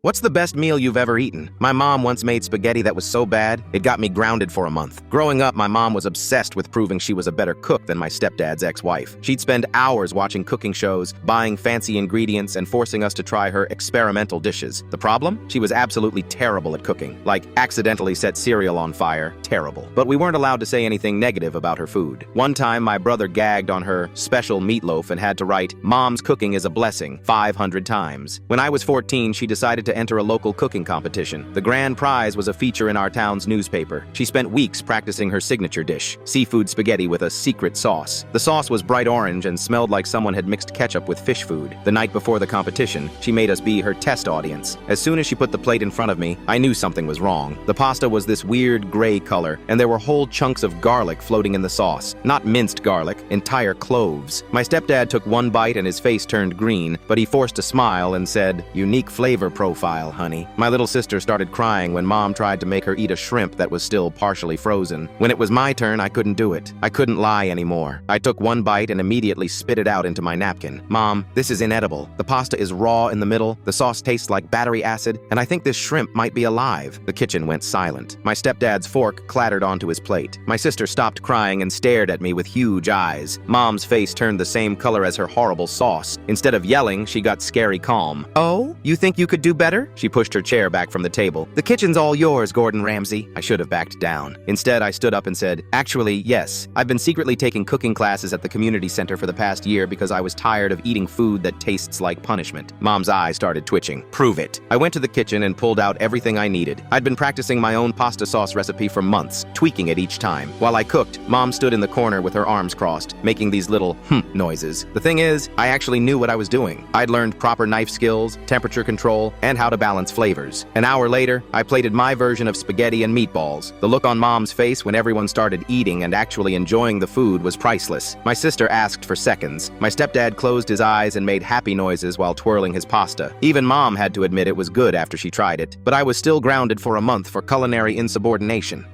What's the best meal you've ever eaten? My mom once made spaghetti that was so bad, it got me grounded for a month. Growing up, my mom was obsessed with proving she was a better cook than my stepdad's ex-wife. She'd spend hours watching cooking shows, buying fancy ingredients, and forcing us to try her experimental dishes. The problem? She was absolutely terrible at cooking. Like, accidentally set cereal on fire. Terrible. But we weren't allowed to say anything negative about her food. One time, my brother gagged on her special meatloaf and had to write, "Mom's cooking is a blessing," 500 times. When I was 14, she decided to enter a local cooking competition. The grand prize was a feature in our town's newspaper. She spent weeks practicing her signature dish, seafood spaghetti with a secret sauce. The sauce was bright orange and smelled like someone had mixed ketchup with fish food. The night before the competition, she made us be her test audience. As soon as she put the plate in front of me, I knew something was wrong. The pasta was this weird gray color, and there were whole chunks of garlic floating in the sauce. Not minced garlic, entire cloves. My stepdad took one bite and his face turned green, but he forced a smile and said, "Unique flavor profile, honey." My little sister started crying when Mom tried to make her eat a shrimp that was still partially frozen. When it was my turn, I couldn't do it. I couldn't lie anymore. I took one bite and immediately spit it out into my napkin. "Mom, this is inedible. The pasta is raw in the middle, the sauce tastes like battery acid, and I think this shrimp might be alive." The kitchen went silent. My stepdad's fork clattered onto his plate. My sister stopped crying and stared at me with huge eyes. Mom's face turned the same color as her horrible sauce. Instead of yelling, she got scary calm. "Oh, you think you could do better?" She pushed her chair back from the table. "The kitchen's all yours, Gordon Ramsay." I should have backed down. Instead, I stood up and said, "Actually, yes. I've been secretly taking cooking classes at the community center for the past year because I was tired of eating food that tastes like punishment." Mom's eyes started twitching. "Prove it." I went to the kitchen and pulled out everything I needed. I'd been practicing my own pasta sauce recipe for months, tweaking it each time. While I cooked, Mom stood in the corner with her arms crossed, making these little noises. The thing is, I actually knew what I was doing. I'd learned proper knife skills, temperature control, and how to balance flavors. An hour later, I plated my version of spaghetti and meatballs. The look on Mom's face when everyone started eating and actually enjoying the food was priceless. My sister asked for seconds. My stepdad closed his eyes and made happy noises while twirling his pasta. Even Mom had to admit it was good after she tried it. But I was still grounded for a month for culinary insubordination.